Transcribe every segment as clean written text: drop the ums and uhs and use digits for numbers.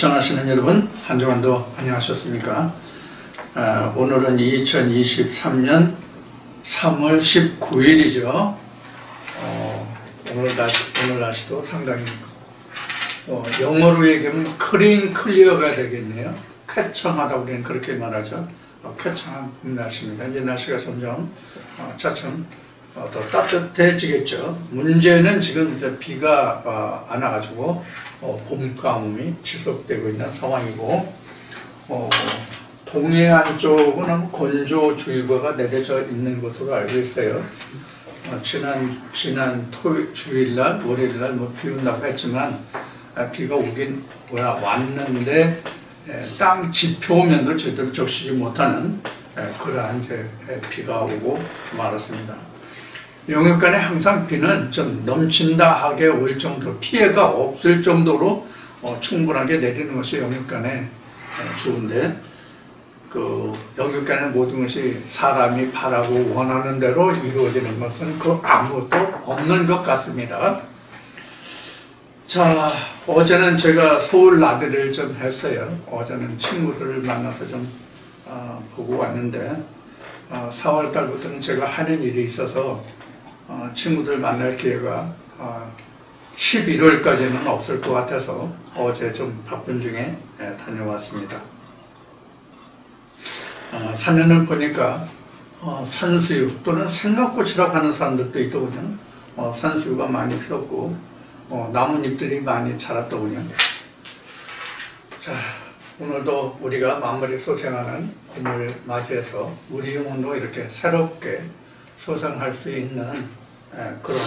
시청하시는 여러분, 한 주간도 안녕하셨습니까? 오늘은 2023년 3월 19일이죠. 오늘 날씨도 상당히 영어로 얘기하면 크린 클리어가 되겠네요. 쾌청하다 우리는 그렇게 말하죠. 쾌청한 날씨입니다. 이제 날씨가 점점 차츰 더 따뜻해지겠죠. 문제는 지금 이제 비가 안 와가지고 봄 가뭄이 지속되고 있는 상황이고, 동해안 쪽은 건조주의보가 내려져 있는 것으로 알고 있어요. 지난 주일날, 월요일날 비 온다고 했지만 비가 오긴 왔는데 땅 지표면도 제대로 적시지 못하는 그러한 이제 비가 오고 말았습니다. 영역간에 항상 비는 좀 넘친다 하게 올 정도로, 피해가 없을 정도로 충분하게 내리는 것이 영역간에 좋은데, 그 영역간의 모든 것이 사람이 바라고 원하는 대로 이루어지는 것은 아무것도 없는 것 같습니다. 자, 어제는 제가 서울 나들이를 좀 했어요. 어제는 친구들을 만나서 좀 보고 왔는데, 4월 달부터는 제가 하는 일이 있어서 친구들 만날 기회가 11월까지는 없을 것 같아서 어제 좀 바쁜 중에 다녀왔습니다. 산에는 보니까 산수유 또는 생강꽃이라고 하는 사람들도 있더군요. 산수유가 많이 피었고 나뭇잎들이 많이 자랐더군요. 자, 오늘도 우리가 만물이 소생하는 봄을 맞이해서 우리 영혼도 이렇게 새롭게 소생할 수 있는 그런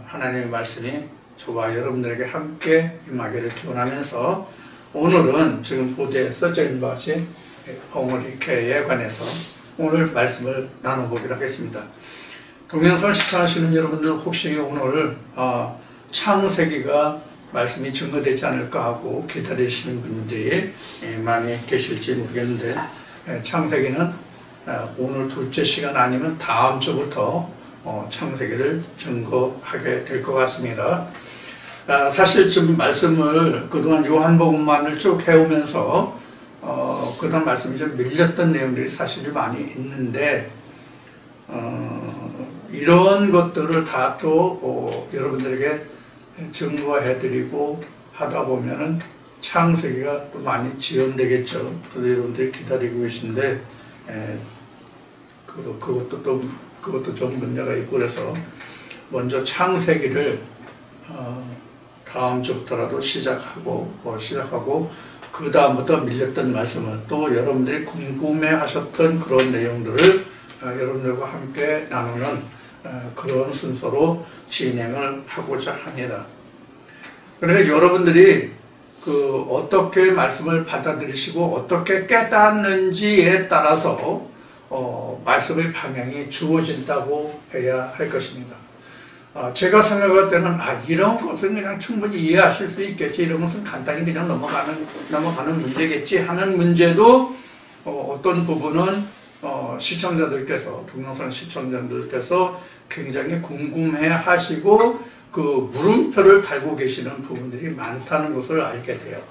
하나님의 말씀이 저와 여러분들에게 함께 임하기를 기원하면서, 오늘은 지금 보도에 써져 있는 것 같이 홍어리케에 관해서 오늘 말씀을 나눠보기로 하겠습니다. 동영상을 시청하시는 여러분들 혹시 오늘 창세기가 말씀이 증거되지 않을까 하고 기다리시는 분들이 많이 계실지 모르겠는데, 창세기는 오늘 둘째 시간 아니면 다음 주부터 창세기를 증거하게 될 것 같습니다. 사실 지금 말씀을 그동안 요한복음만을 쭉 해오면서 그동안 말씀이 좀 밀렸던 내용들이 사실 많이 있는데, 이런 것들을 다 또 여러분들에게 증거해드리고 하다 보면은 창세기가 또 많이 지연되겠죠. 그래서 여러분들이 기다리고 계신데 그것도 좀 문제가 있고, 그래서 먼저 창세기를 다음 주부터라도 시작하고 그 다음부터 밀렸던 말씀을 또 여러분들이 궁금해하셨던 그런 내용들을 여러분들과 함께 나누는 그런 순서로 진행을 하고자 합니다. 그러니까 여러분들이 어떻게 말씀을 받아들이시고 어떻게 깨닫는지에 따라서 말씀의 방향이 주어진다고 해야 할 것입니다. 제가 생각할 때는 이런 것은 그냥 충분히 이해하실 수 있겠지, 이런 것은 간단히 그냥 넘어가는 문제겠지 하는 문제도 어떤 부분은 동영상 시청자들께서 굉장히 궁금해 하시고 그 물음표를 달고 계시는 부분들이 많다는 것을 알게 돼요.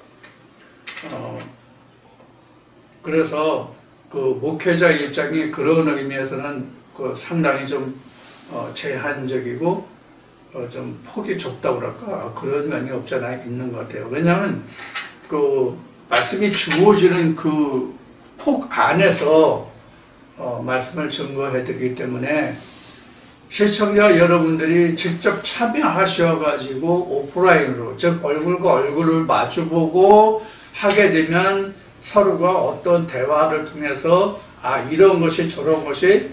그래서 그 목회자 입장이 그런 의미에서는 상당히 좀 제한적이고 좀 폭이 좁다고 그럴까, 그런 면이 없지 않아 있는 것 같아요. 왜냐하면 그 말씀이 주어지는 그 폭 안에서 말씀을 증거해 드리기 때문에 시청자 여러분들이 직접 참여하셔가지고 오프라인으로, 즉 얼굴과 얼굴을 마주보고 하게 되면 서로가 어떤 대화를 통해서 이런 것이 저런 것이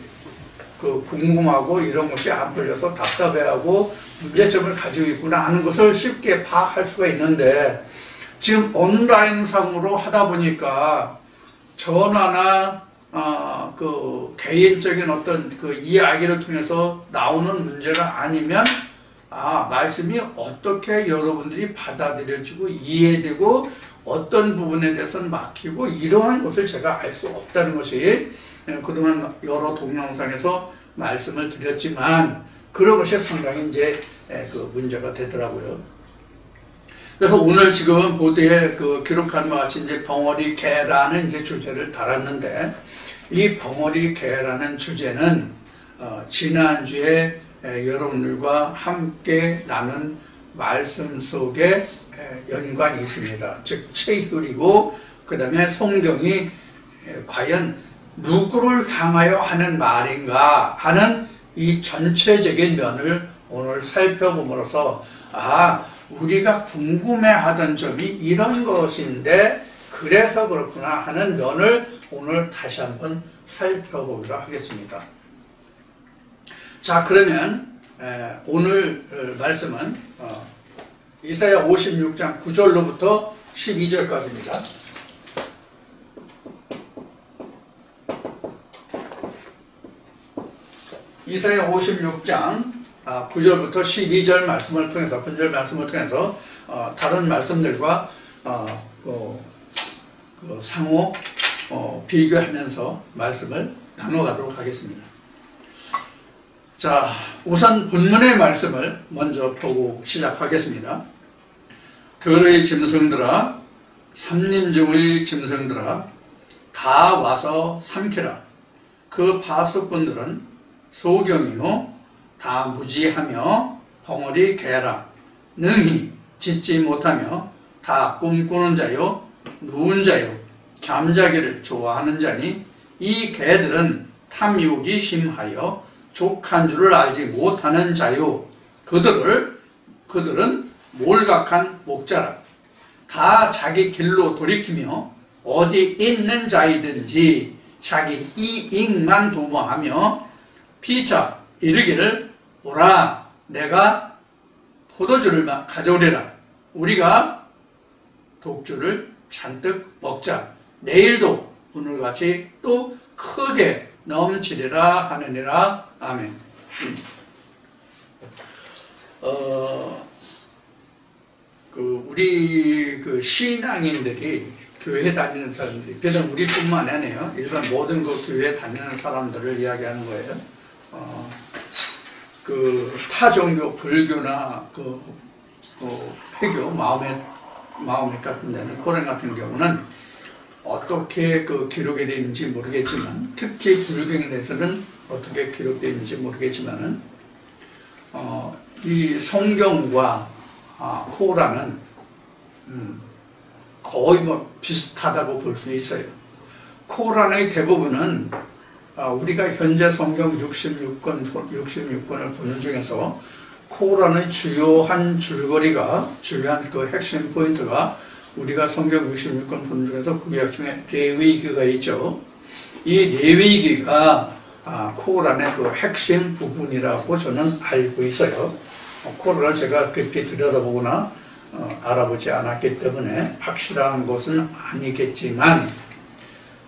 궁금하고 이런 것이 안 풀려서 답답해하고 문제점을 가지고 있구나 하는 것을 쉽게 파악할 수가 있는데, 지금 온라인상으로 하다 보니까 전화나 개인적인 어떤 이야기를 통해서 나오는 문제가 아니면 말씀이 어떻게 여러분들이 받아들여지고 이해되고 어떤 부분에 대해서는 막히고 이러한 것을 제가 알 수 없다는 것이 그동안 여러 동영상에서 말씀을 드렸지만 그런 것이 상당히 이제 문제가 되더라고요. 그래서 오늘 지금 보도에 그 기록한 것 같이 이제 벙어리 개라는 이제 주제를 달았는데, 이 벙어리 개라는 주제는 지난주에 여러분들과 함께 나눈 말씀 속에 연관이 있습니다. 즉 체휼이고, 그 다음에 성경이 과연 누구를 향하여 하는 말인가 하는 이 전체적인 면을 오늘 살펴봄으로써 우리가 궁금해하던 점이 이런 것인데 그래서 그렇구나 하는 면을 오늘 다시 한번 살펴보도록 하겠습니다. 자, 그러면 오늘 말씀은 이사야 56장 9절로부터 12절까지입니다. 이사야 56장 9절부터 12절 말씀을 통해서, 본절 말씀을 통해서 다른 말씀들과 상호 비교하면서 말씀을 나눠가도록 하겠습니다. 자, 우선 본문의 말씀을 먼저 보고 시작하겠습니다. 들의 짐승들아, 삼림중의 짐승들아, 다 와서 삼키라. 그 파수꾼들은 소경이요 다 무지하며 벙어리 개라. 능히 짖지 못하며 다 꿈꾸는 자요 누운 자요 잠자기를 좋아하는 자니, 이 개들은 탐욕이 심하여 족한 줄을 알지 못하는 자요, 그들은 몰각한 목자라. 다 자기 길로 돌이키며 어디 있는 자이든지 자기 이익만 도모하며 피차 이르기를, 오라 내가 포도주를 가져오리라. 우리가 독주를 잔뜩 먹자. 내일도 오늘같이 또 크게 넘치리라 하느니라. 아멘. 우리 신앙인들이, 교회 다니는 사람들이, 비단 우리뿐만 아니에요. 일반 모든 교회 다니는 사람들을 이야기하는 거예요. 타종교, 불교나 회교, 마음의 같은 데는, 코란 같은 경우는 어떻게 기록이 되는지 모르겠지만, 특히 불교에 대해서는 어떻게 기록되어 있는지 모르겠지만은, 이 성경과 코란은 거의 비슷하다고 볼 수 있어요. 코란의 대부분은 우리가 현재 성경 66권을 보는 중에서 코란의 주요한 줄거리가, 주요한 그 핵심 포인트가, 우리가 성경 66권 보는 중에서 구약 중에 레위기가 있죠. 이 레위기가 코란의 그 핵심 부분이라고 저는 알고 있어요. 코란을 제가 깊이 들여다보거나 알아보지 않았기 때문에 확실한 것은 아니겠지만,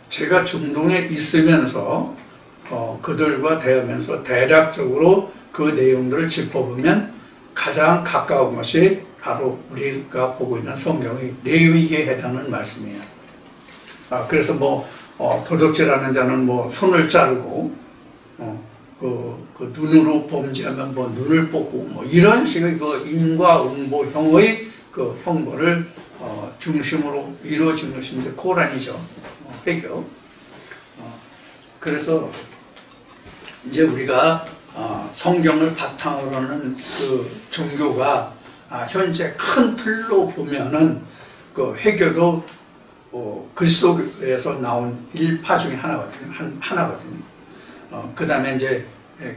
제가 중동에 있으면서 그들과 대하면서 대략적으로 그 내용들을 짚어보면 가장 가까운 것이 바로 우리가 보고 있는 성경의 레위기에 해당하는 말씀이에요. 그래서 도둑질하는 자는 손을 자르고, 그 눈으로 범죄하면 눈을 뽑고, 이런 식의 인과응보형의 그 형벌을 중심으로 이루어진 것이 이제 코란이죠. 회교. 그래서 이제 우리가 성경을 바탕으로 하는 그 종교가 현재 큰 틀로 보면은 그 회교도 그리스도에서 나온 일파 중에 하나거든요. 그 다음에 이제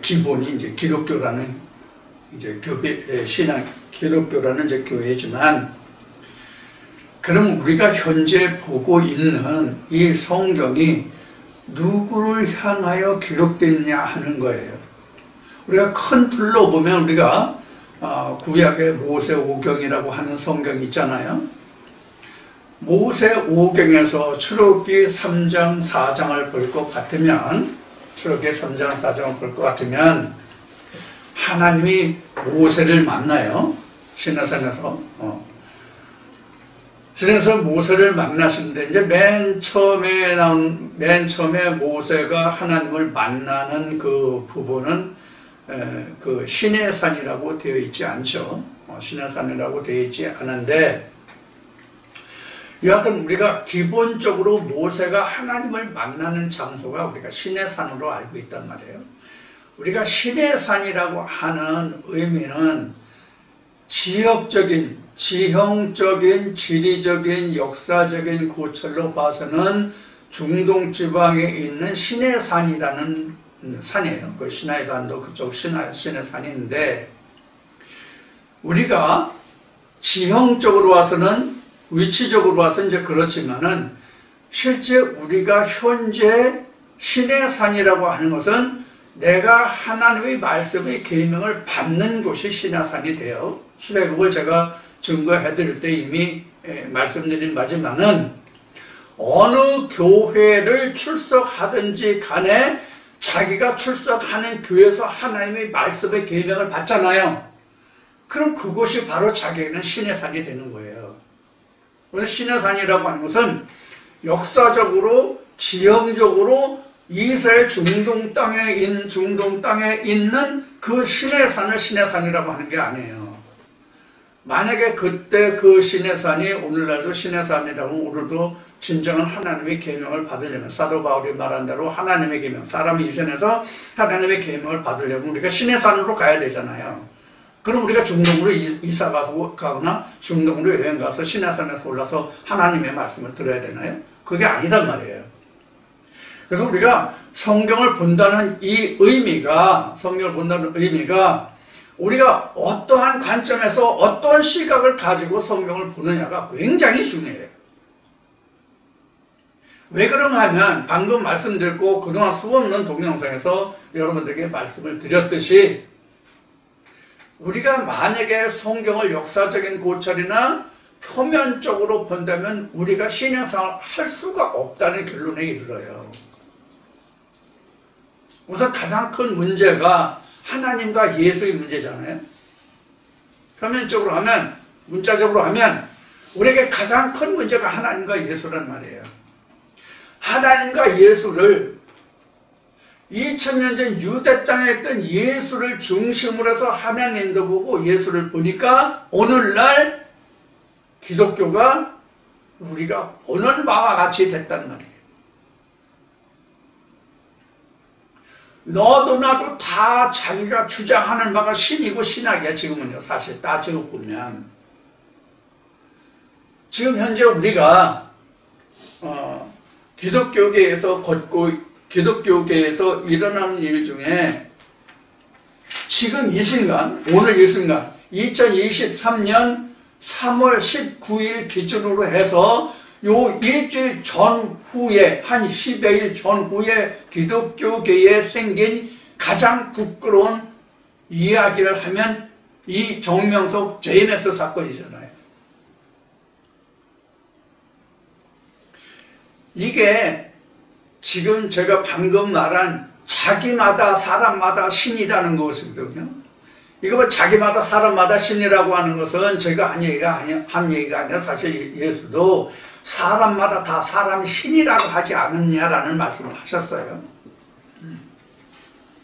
기본이 이제 기독교라는 이제 교회 신앙, 기독교라는 이제 교회지만, 그럼 우리가 현재 보고 있는 이 성경이 누구를 향하여 기록됐냐 하는 거예요. 우리가 큰 틀로 보면 우리가 구약의 모세오경이라고 하는 성경이 있잖아요. 모세오경에서 출애굽기 3장 4장을 볼 것 같으면, 출애굽기 3장 4장을 볼 것 같으면 하나님이 모세를 만나요. 시내산에서. 그래서 모세를 만나시는데, 이제 맨 처음에 모세가 하나님을 만나는 그 부분은 그 신의 산이라고 되어 있지 않죠. 신의 산이라고 되어 있지 않은데, 여하튼 우리가 기본적으로 모세가 하나님을 만나는 장소가 우리가 신의 산으로 알고 있단 말이에요. 우리가 신의 산이라고 하는 의미는 지역적인, 지형적인, 지리적인, 역사적인 고찰로 봐서는 중동 지방에 있는 신의 산이라는 산이에요. 그 시나이 반도 그쪽 신의 산인데, 우리가 지형적으로 와서는, 위치적으로 와서 이제 그렇지만은, 실제 우리가 현재 신의 산이라고 하는 것은 내가 하나님의 말씀의 계명을 받는 곳이 신의 산이 돼요. 출애굽을 제가 증거해 드릴 때 이미 말씀드린 바지만은, 어느 교회를 출석하든지 간에 자기가 출석하는 교회에서 하나님의 말씀의 계명을 받잖아요. 그럼 그곳이 바로 자기에게는 신의 산이 되는 거예요. 그래서 신의 산이라고 하는 것은 역사적으로, 지형적으로 이스라엘 중동 땅에 있는 그 신의 산을 신의 산이라고 하는 게 아니에요. 만약에 그때 그 신의 산이 오늘날도 신의 산이라고, 오늘도 진정한 하나님의 계명을 받으려면, 사도 바울이 말한 대로 하나님의 계명, 사람이 유전해서 하나님의 계명을 받으려면 우리가 신의 산으로 가야 되잖아요. 그럼 우리가 중동으로 이사 가거나 중동으로 여행 가서 신의 산에서 올라서 하나님의 말씀을 들어야 되나요? 그게 아니단 말이에요. 그래서 우리가 성경을 본다는 이 의미가, 우리가 어떠한 관점에서 어떠한 시각을 가지고 성경을 보느냐가 굉장히 중요해요. 왜 그런가 하면, 방금 말씀드렸고 그동안 수없는 동영상에서 여러분들에게 말씀을 드렸듯이, 우리가 만약에 성경을 역사적인 고찰이나 표면적으로 본다면 우리가 신앙생활을 할 수가 없다는 결론에 이르러요. 우선 가장 큰 문제가 하나님과 예수의 문제잖아요. 표면적으로 하면, 문자적으로 하면 우리에게 가장 큰 문제가 하나님과 예수란 말이에요. 하나님과 예수를 2000년 전 유대 땅에 있던 예수를 중심으로 해서 하나님도 보고 예수를 보니까 오늘날 기독교가 우리가 보는 바와 같이 됐단 말이에요. 너도 나도 다 자기가 주장하는 바가 신이고 신학이야. 지금은요, 사실 따지고 보면 지금 현재 우리가 기독교계에서 일어나는 일 중에 지금 이 순간, 오늘 이 순간 2023년 3월 19일 기준으로 해서 요 일주일 전후에, 한 10여일 전후에 기독교계에 생긴 가장 부끄러운 이야기를 하면 이 정명석 JMS 사건이잖아요. 이게 지금 제가 방금 말한 자기마다 사람마다 신이라는 것이거든요. 이거 뭐 자기마다 사람마다 신이라고 하는 것은 제가 한 얘기가 아니라 사실 예수도 사람마다 다 사람이 신이라고 하지 않느냐라는 말씀을 하셨어요.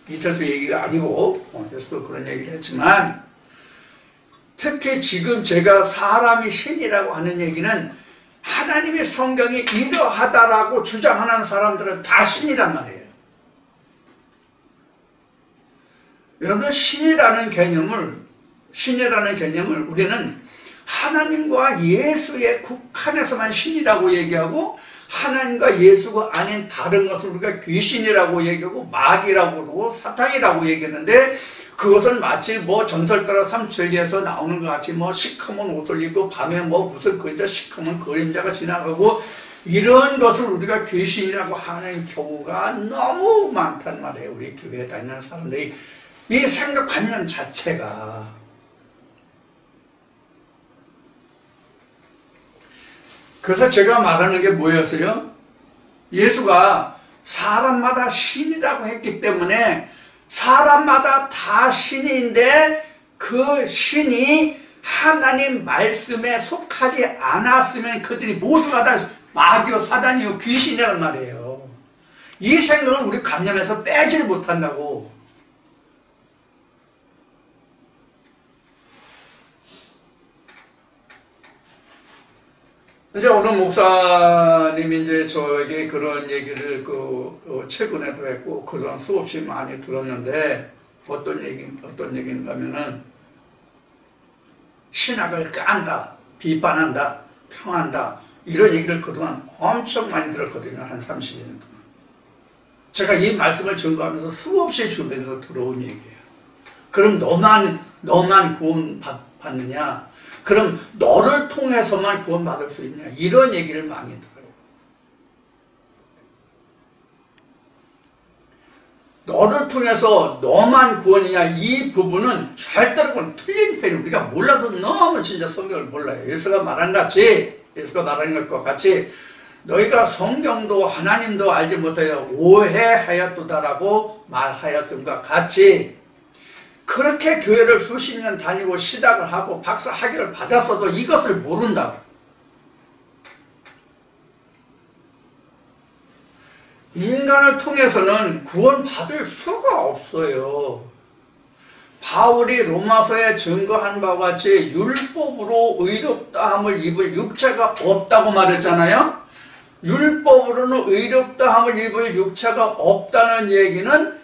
이태수 얘기가 아니고 예수도 그런 얘기를 했지만, 특히 지금 제가 사람이 신이라고 하는 얘기는 하나님의 성경이 이러하다라고 주장하는 사람들은 다 신이란 말이에요. 여러분, 신이라는 개념을 우리는 하나님과 예수의 국한에서만 신이라고 얘기하고, 하나님과 예수가 아닌 다른 것을 우리가 귀신이라고 얘기하고 마귀라고 그러고 사탄이라고 얘기했는데, 그것은 마치 뭐 전설 따라 삼천리에서 나오는 것 같이 뭐 시커먼 옷을 입고 밤에 뭐 무슨 그림자 시커먼 그림자가 지나가고, 이런 것을 우리가 귀신이라고 하는 경우가 너무 많단 말이에요. 우리 교회에 다니는 사람들이 이 생각관념 자체가. 그래서 제가 말하는 게 뭐였어요? 예수가 사람마다 신이라고 했기 때문에 사람마다 다 신인데 그 신이 하나님 말씀에 속하지 않았으면 그들이 모두가 다 마귀요 사단이요 귀신이란 말이에요. 이 생각을 우리 관념에서 빼질 못한다고. 이제 어느 목사님이 이제 저에게 그런 얘기를 최근에도 했고 그동안 수없이 많이 들었는데 어떤 얘기인가 하면은 신학을 깐다, 비판한다, 평한다 이런 얘기를 그동안 엄청 많이 들었거든요. 한 30년 동안. 제가 이 말씀을 증거하면서 수없이 주변에서 들어온 얘기예요. 그럼 너만 구원 받느냐? 그럼 너를 통해서만 구원 받을 수 있냐? 이런 얘기를 많이 들어요. 너를 통해서 너만 구원이냐? 이 부분은 절대로 그건 틀린 편이에요. 우리가 몰라도 너무 진짜 성경을 몰라요. 예수가 말한 것과 같이 너희가 성경도 하나님도 알지 못하여 오해하였도다라고 말하였음과 같이 그렇게 교회를 수십 년 다니고 시작을 하고 박사 학위를 받았어도 이것을 모른다고. 인간을 통해서는 구원받을 수가 없어요. 바울이 로마서에 증거한 바와 같이 율법으로 의롭다함을 입을 육체가 없다고 말했잖아요. 율법으로는 의롭다함을 입을 육체가 없다는 얘기는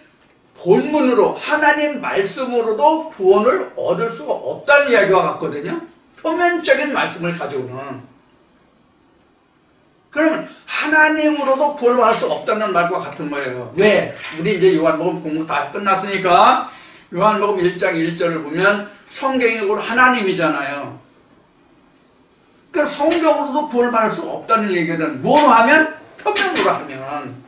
본문으로 하나님 말씀으로도 구원을 얻을 수가 없다는 이야기와 같거든요. 표면적인 말씀을 가지고는. 그러면 하나님으로도 구원을 받을 수 없다는 말과 같은 거예요. 왜? 우리 이제 요한복음 공부 다 끝났으니까 요한복음 1장 1절을 보면 성경이 곧 하나님이잖아요. 그러니까 성경으로도 구원을 받을 수 없다는 얘기는 뭐로 하면? 표면으로 하면.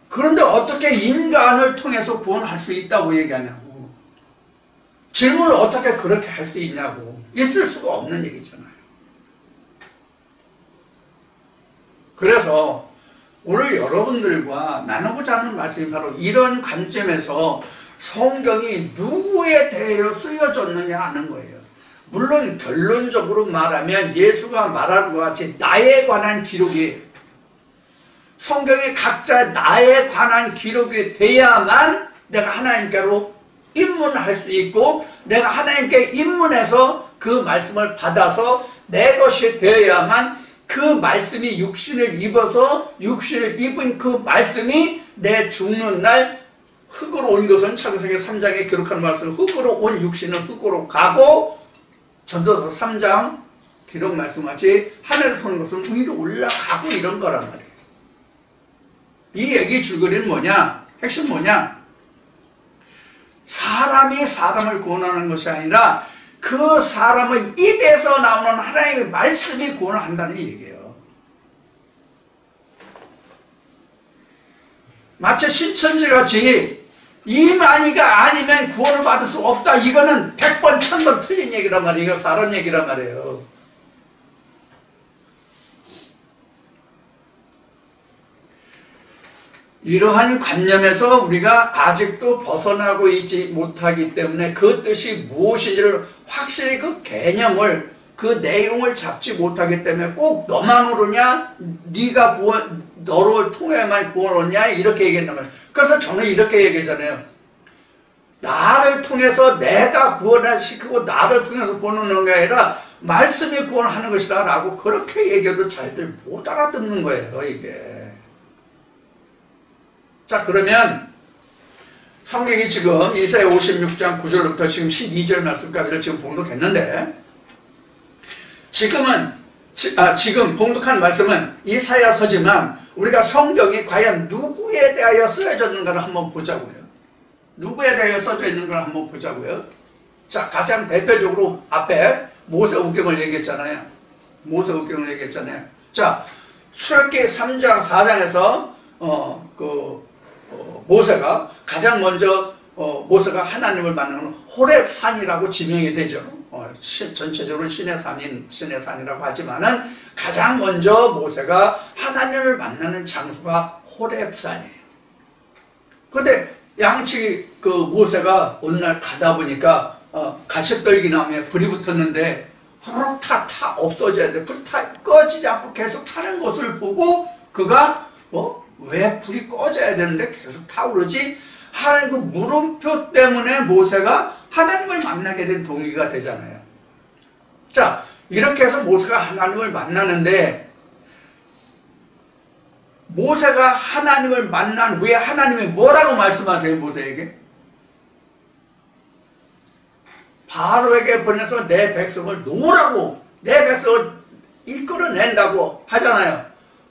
그런데 어떻게 인간을 통해서 구원할 수 있다고 얘기하냐고. 질문을 어떻게 그렇게 할 수 있냐고. 있을 수가 없는 얘기잖아요. 그래서 오늘 여러분들과 나누고자 하는 말씀이 바로 이런 관점에서 성경이 누구에 대하여 쓰여졌느냐 하는 거예요. 물론 결론적으로 말하면 예수가 말하는 것 같이 나에 관한 기록이에요. 성경이 각자 나에 관한 기록이 돼야만 내가 하나님께로 입문할 수 있고 내가 하나님께 입문해서 그 말씀을 받아서 내 것이 되어야만 그 말씀이 육신을 입어서 육신을 입은 그 말씀이 내 죽는 날 흙으로 온 것은 창세기 3장에 기록한 말씀 흙으로 온 육신은 흙으로 가고 전도서 3장 기록 말씀같이 하늘에 서는 것은 위로 올라가고 이런 거란 말이에요. 이 얘기 줄거리는 뭐냐? 핵심 뭐냐? 사람이 사람을 구원하는 것이 아니라 그 사람의 입에서 나오는 하나님의 말씀이 구원을 한다는 얘기예요. 마치 신천지같이 이만희가 아니면 구원을 받을 수 없다. 이거는 100번 1000번 틀린 얘기란 말이에요. 이거 사람 얘기란 말이에요. 이러한 관념에서 우리가 아직도 벗어나고 있지 못하기 때문에 그 뜻이 무엇인지를 확실히 그 개념을 그 내용을 잡지 못하기 때문에 꼭 너만 오르냐 네가 구원 너를 통해만 구원 얻냐 이렇게 얘기한단 말이에요. 그래서 저는 이렇게 얘기하잖아요. 나를 통해서 내가 구원을 시키고 나를 통해서 구원하는 게 아니라 말씀이 구원하는 것이다 라고 그렇게 얘기해도 잘들 못 알아듣는 거예요. 이게. 자, 그러면 성경이 지금 이사야 56장 9절부터 지금 12절 말씀까지를 지금 봉독했는데 지금 봉독한 말씀은 이사야서지만 우리가 성경이 과연 누구에 대하여 쓰여졌는가를 한번 보자고요. 누구에 대하여 써져 있는가를 한번 보자고요. 자, 가장 대표적으로 앞에 모세오경을 얘기했잖아요. 모세오경을 얘기했잖아요. 자, 출애굽기 3장 4장에서 모세가 가장 먼저 모세가 하나님을 만나는 호렙산이라고 지명이 되죠. 전체적으로 신의 산이라고 하지만은 가장 먼저 모세가 하나님을 만나는 장소가 호렙산이에요. 그런데 양치 모세가 어느 날 가다 보니까 가시떨기 나무에 불이 붙었는데 호로록 다 없어져야 돼. 불이 다 꺼지지 않고 계속 타는 것을 보고 그가 왜 불이 꺼져야 되는데 계속 타오르지? 하나님 그 물음표 때문에 모세가 하나님을 만나게 된 동기가 되잖아요. 자, 이렇게 해서 모세가 하나님을 만나는데, 모세가 하나님을 만난 후에 하나님이 뭐라고 말씀하세요, 모세에게? 바로에게 보내서 내 백성을 놓으라고, 내 백성을 이끌어낸다고 하잖아요.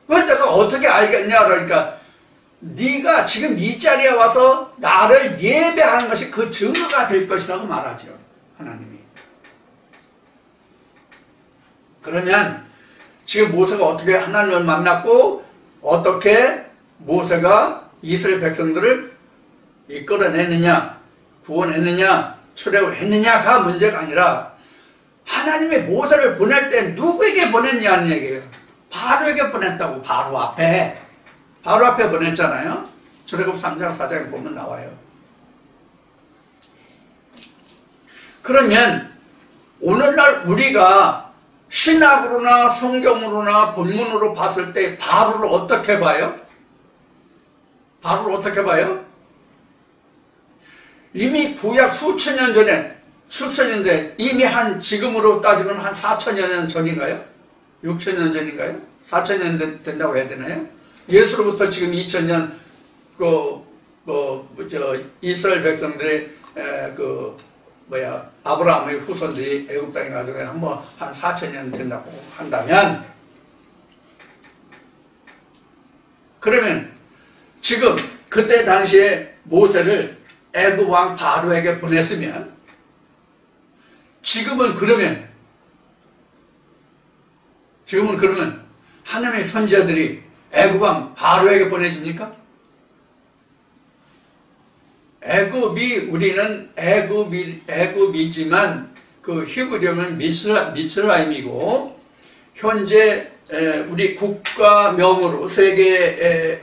그걸 내가 어떻게 알겠냐 그러니까, 네가 지금 이 자리에 와서 나를 예배하는 것이 그 증거가 될 것이라고 말하죠, 하나님이. 그러면 지금 모세가 어떻게 하나님을 만났고 어떻게 모세가 이스라엘 백성들을 이끌어냈느냐, 구원했느냐, 출애굽했느냐가 문제가 아니라 하나님이 모세를 보낼 때 누구에게 보냈냐는 얘기예요. 바로에게 보냈다고. 바로 앞에 보냈잖아요. 출애굽 3장 4장에 보면 나와요. 그러면 오늘날 우리가 신학으로나 성경으로나 본문으로 봤을 때 바로를 어떻게 봐요? 바로를 어떻게 봐요? 이미 구약 수천 년 전에 이미 지금으로 따지면 한 4천여 년 전인가요? 6천년 전인가요? 4천년 된다고 해야 되나요? 예수로부터 지금 2000년 이스라엘 백성들의 아브라함의 후손들이 애굽 땅에 가지고 한 4천년 된다고 한다면, 그러면 지금 그때 당시에 모세를 애굽 왕 바로에게 보냈으면 지금은 그러면 하나님의 선지자들이 애굽 왕 바로에게 보내십니까? 우리는 애굽이지만 그 히브리어는 미스라임이고, 현재 우리 국가명으로 세계에서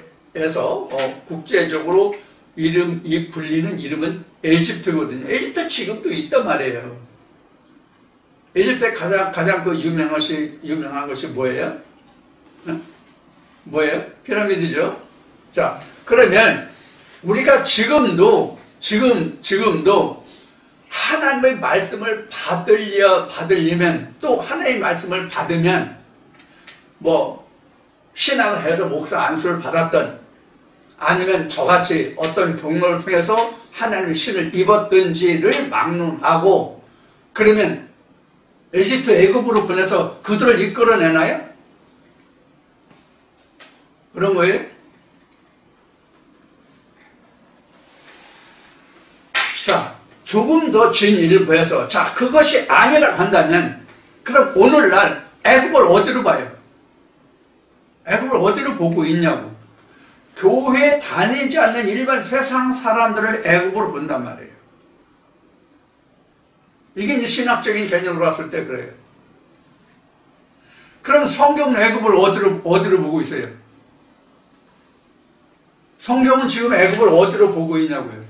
국제적으로 불리는 이름은 에집트거든요. 에집트 지금도 있단 말이에요. 에집트에 가장 유명한 것이 뭐예요? 뭐예요? 피라미드죠. 자, 그러면 우리가 지금도 하나님의 말씀을 받으려면, 또 하나님의 말씀을 받으면, 신앙을 해서 목사 안수를 받았던, 아니면 저같이 어떤 경로를 통해서 하나님의 신을 입었든지를 막론하고, 그러면 에집트 애굽으로 보내서 그들을 이끌어내나요? 그런 거예요? 자, 조금 더 진리를 보여서, 자, 그것이 아니라 한다면, 그럼 오늘날 애굽을 어디로 봐요? 애굽을 어디로 보고 있냐고. 교회 다니지 않는 일반 세상 사람들을 애굽으로 본단 말이에요. 이게 이제 신학적인 개념으로 봤을 때 그래요. 그럼 성경은 애굽을 어디로 보고 있어요? 성경은 지금 애굽을 어디로 보고 있냐고요.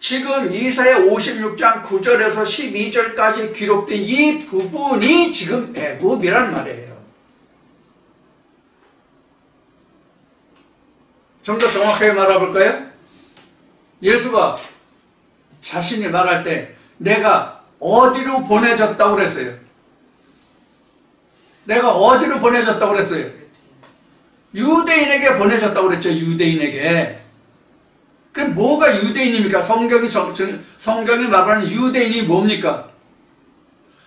지금 이사야 56장 9절에서 12절까지 기록된 이 부분이 지금 애굽이란 말이에요. 좀 더 정확하게 말해볼까요? 예수가 자신이 말할 때 내가 어디로 보내졌다고 그랬어요? 내가 어디로 보내졌다고 그랬어요? 유대인에게 보내졌다고 그랬죠. 유대인에게. 그럼 뭐가 유대인입니까? 성경이 말하는 유대인이 뭡니까?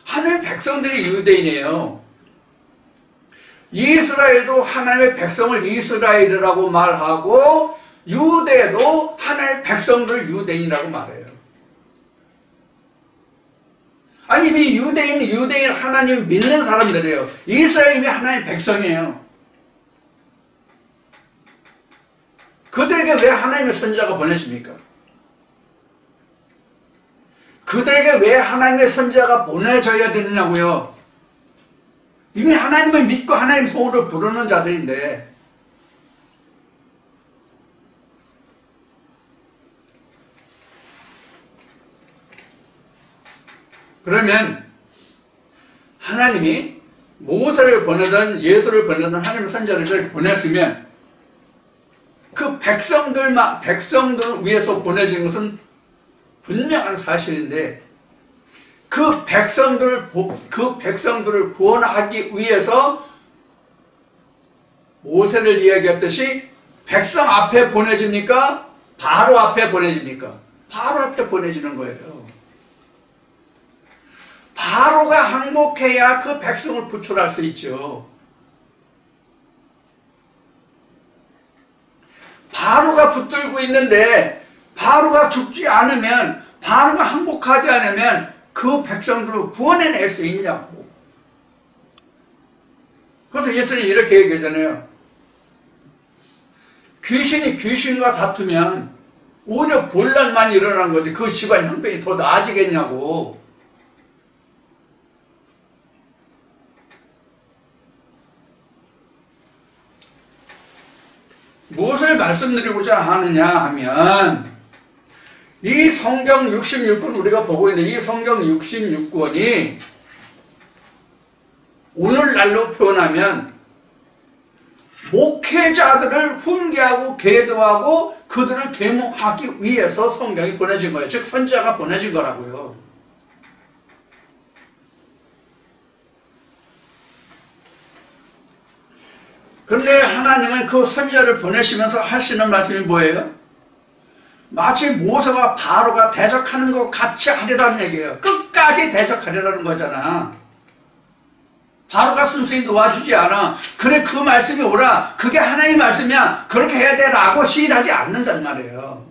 하늘 백성들이 유대인이에요. 이스라엘도 하나님의 백성을 이스라엘이라고 말하고, 유대도 하나님의 백성들을 유대인이라고 말해요. 아니, 이 유대인 하나님 믿는 사람들이에요. 이스라엘이 하나님의 백성이에요. 그들에게 왜 하나님의 선지자가 보내십니까? 그들에게 왜 하나님의 선지자가 보내져야 되느냐고요? 이미 하나님을 믿고 하나님 성으로 부르는 자들인데, 그러면 하나님이 모세를 보내든 예수를 보내든 하나님의 선지자를 보냈으면 그 백성들 위해서 보내진 것은 분명한 사실인데, 그 백성들을 구원하기 위해서 모세를 이야기했듯이 백성 앞에 보내집니까? 바로 앞에 보내집니까? 바로 앞에 보내지는 거예요. 바로가 항복해야 그 백성을 구출할 수 있죠. 바로가 붙들고 있는데 바로가 죽지 않으면, 바로가 항복하지 않으면 그 백성들을 구원해낼 수 있냐고. 그래서 예수님이 이렇게 얘기하잖아요. 귀신이 귀신과 다투면 오히려 본란만 일어나는 거지 그 집안 형편이 더 나아지겠냐고. 무엇을 말씀드리고자 하느냐 하면, 이 성경 66권 우리가 보고 있는데, 이 성경 66권이 오늘날로 표현하면 목회자들을 훈계하고 계도하고 그들을 계몽하기 위해서 성경이 보내진 거예요. 즉 선지자가 보내진 거라고요. 그런데 하나님은 그 선지자를 보내시면서 하시는 말씀이 뭐예요? 마치 모세와 바로가 대적하는 것 같이 하리라는 얘기예요. 끝까지 대적하리라는 거잖아. 바로가 순순히 놓아주지 않아. 그래 그 말씀이 오라, 그게 하나님의 말씀이야, 그렇게 해야 돼 라고 시인하지 않는단 말이에요.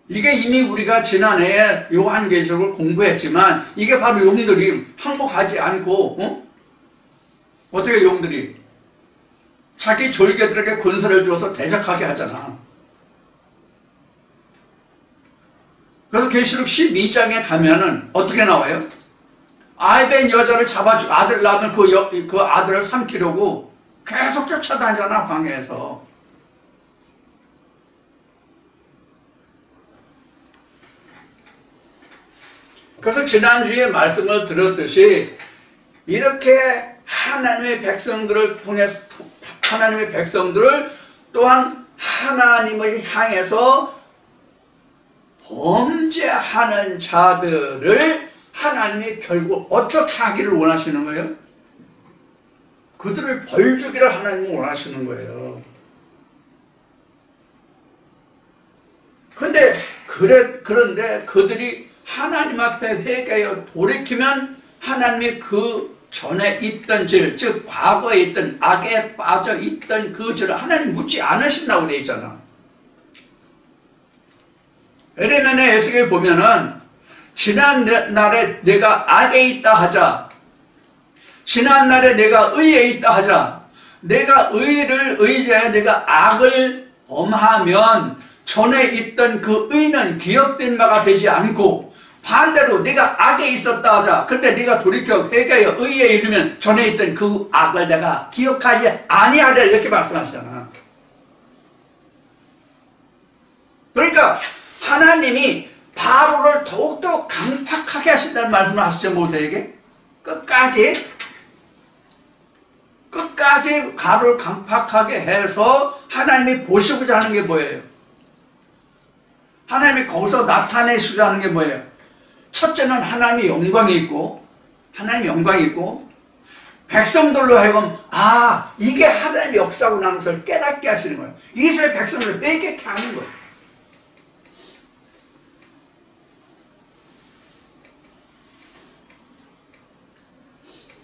이게 이미 우리가 지난해에 요한계시록을 공부했지만, 이게 바로 용들이 항복하지 않고 어떻게 용들이 자기 졸개들에게 권세를 주어서 대적하게 하잖아. 그래서 계시록 12장에 가면은 어떻게 나와요? 아이벤 여자를 잡아주, 아들 낳은 그 아들을 삼키려고 계속 쫓아다니잖아, 광야에서. 그래서 지난주에 말씀을 들었듯이, 이렇게 하나님의 백성들을 통해서, 하나님의 백성들을 또한 하나님을 향해서 범죄하는 자들을 하나님이 결국 어떻게 하기를 원하시는 거예요? 그들을 벌주기를 하나님이 원하시는 거예요. 그런데 그들이 하나님 앞에 회개하여 돌이키면 하나님이 그 전에 있던 죄를, 즉 과거에 있던 악에 빠져 있던 그 죄를 하나님 묻지 않으신다고 되어 있잖아. 에레미야 에스겔 보면은 지난날에 내가 악에 있다 하자, 지난날에 내가 의에 있다 하자, 내가 의를 의지하여 내가 악을 범하면 전에 있던 그 의는 기억된 바가 되지 않고, 반대로 내가 악에 있었다 하자, 근데 네가 돌이켜 회개하여 의에 이르면 전에 있던 그 악을 내가 기억하지 아니하리라, 이렇게 말씀하시잖아. 그러니까 하나님이 바로를 더욱더 강팍하게 하신다는 말씀을 하시죠, 모세에게. 끝까지 바로를 강팍하게 해서 하나님이 보시고자 하는 게 뭐예요? 하나님이 거기서 나타내시고자 하는 게 뭐예요? 첫째는 하나님의 영광이 있고, 백성들로 하여금 이게 하나님의 역사구나 하는 것을 깨닫게 하시는 거예요. 이스라엘 백성들을 빼게 하는 거예요.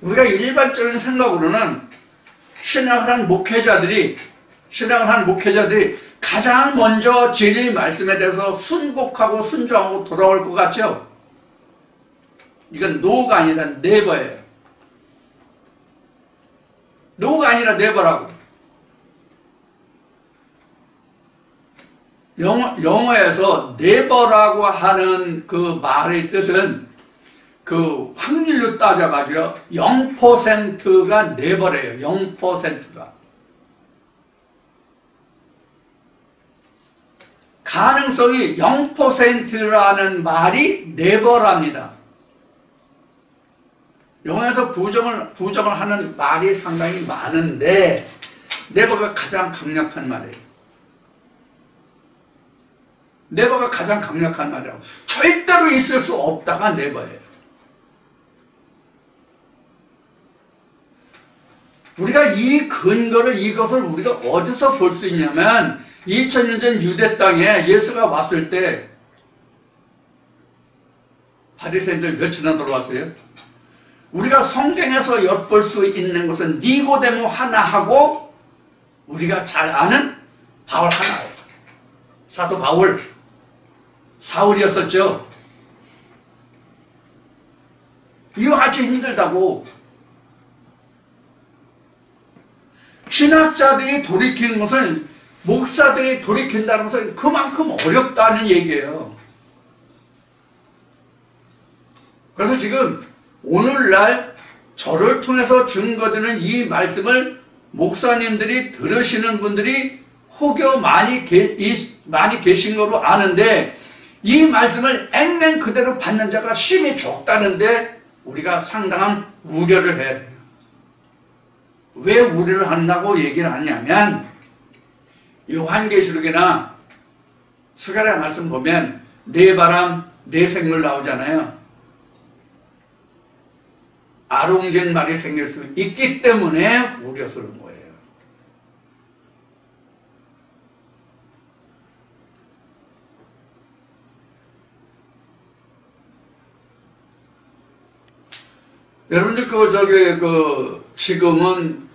우리가 일반적인 생각으로는 신앙을 한 목회자들이 가장 먼저 진리 말씀에 대해서 순복하고 순종하고 돌아올 것 같죠? 이건 노가 아니라 네버예요. 노가 아니라 네버라고. 영어에서 네버라고 하는 그 말의 뜻은 그 확률로 따져가지고 0%가 네버래요. 0%가. 가능성이 0%라는 말이 네버랍니다. 영어에서 부정을 하는 말이 상당히 많은데 네버가 가장 강력한 말이에요. 네버가 가장 강력한 말이라고. 절대로 있을 수 없다가 네버예요. 우리가 이 근거를, 이것을 우리가 어디서 볼 수 있냐면 2000년 전 유대 땅에 예수가 왔을 때 바리새인들 몇이나 들어왔어요? 우리가 성경에서 엿볼 수 있는 것은 니고데모 하나하고 우리가 잘 아는 바울 하나예요. 사도 바울, 사울이었었죠. 이거 같이 힘들다고. 신학자들이 돌이키는 것은, 목사들이 돌이킨다는 것은 그만큼 어렵다는 얘기예요. 그래서 지금 오늘날 저를 통해서 증거되는 이 말씀을 목사님들이 들으시는 분들이 혹여 많이 계신 거로 아는데, 이 말씀을 액면 그대로 받는 자가 심히 적다는데 우리가 상당한 우려를 해야 돼요. 왜 우려를 한다고 얘기를 하냐면, 요한계시록이나 스가랴 말씀 보면 네 바람, 네 생물 나오잖아요. 아롱진 말이 생길 수 있기 때문에 우려스러운 거예요. 여러분들 지금은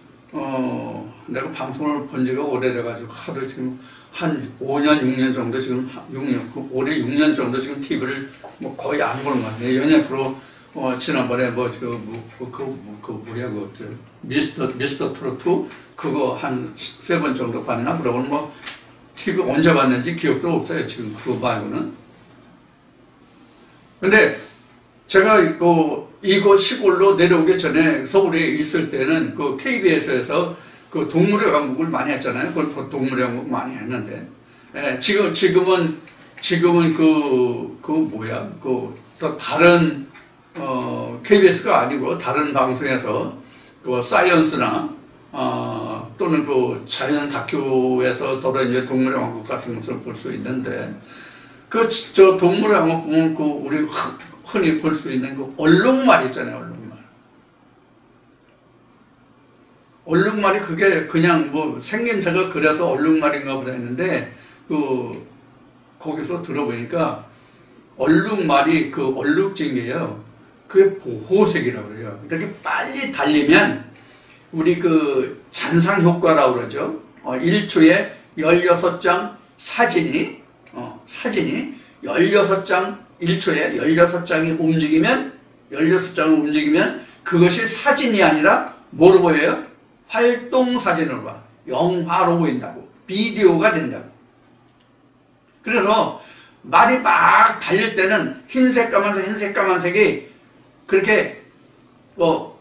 내가 방송을 본 지가 오래돼가지고 하도 지금 한 5년, 6년 정도 지금 올해 6년 정도 지금 TV를 뭐 거의 안 보는 것 같아요. 연예프로 지난번에 미스터 트로트 그거 한 3번 정도 봤나? 그러고는 뭐 TV 언제 봤는지 기억도 없어요. 지금 그거 말고는. 근데 제가 이거 시골로 내려오기 전에 서울에 있을 때는 그 KBS에서 그 동물의 왕국을 많이 했잖아요. 그걸 동물의 왕국 많이 했는데, 지금은 또 다른 KBS가 아니고 다른 방송에서 그 사이언스나 또는 그 자연 다큐에서 이제 동물의 왕국 같은 것을 볼 수 있는데, 저 동물의 왕국 보면 우리 흔히 볼 수 있는 그 얼룩말 있잖아요. 얼룩말이 그게 그냥 뭐 생김새가 그래서 얼룩말인가 보다 했는데, 거기서 들어보니까 얼룩말이 그 얼룩진게요, 그게 보호색이라고 그래요. 이렇게 빨리 달리면 우리 그 잔상 효과라고 그러죠. 1초에 16장 사진이 16장 1초에 16장이 움직이면, 16장을 움직이면 그것이 사진이 아니라 뭐로 보여요? 활동 사진으로 봐. 영화로 보인다고. 비디오가 된다고. 그래서 말이 막 달릴 때는 흰색, 까만색이 그렇게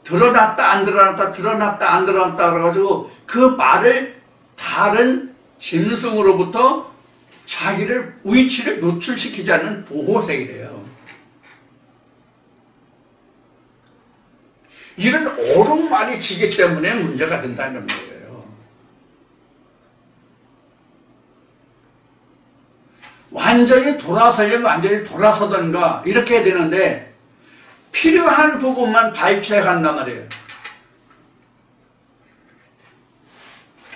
드러났다 안 드러났다 그래가지고 그 말을 다른 짐승으로부터 자기를 위치를 노출시키지 않는 보호색이래요. 이런 얼룩말이 지기 때문에 문제가 된다는 거예요. 완전히 돌아서려면 완전히 돌아서던가 이렇게 해야 되는데, 필요한 부분만 발췌해 간단 말이에요.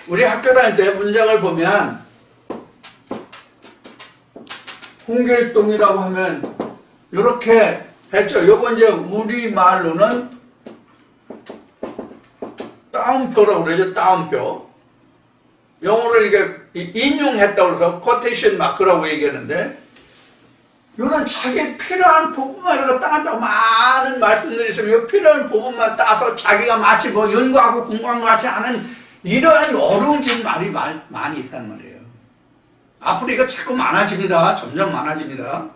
우리 학교 다닐 때 문장을 보면 홍길동이라고 하면 이렇게 했죠. 요거 이제 우리말로는 따옴표라고 그러죠. 따옴표. 영어로 이게 인용했다고 해서 코테이션 마크라고 얘기하는데, 이런 자기 필요한 부분만 이렇게 따간다고 많은 말씀들이 있으면 이 필요한 부분만 따서 자기가 마치 뭐 연구하고 공부한 것 같이 하는 이러한 어려운 말이 많이 있단 말이에요. 앞으로 이거 자꾸 많아집니다. 점점 많아집니다.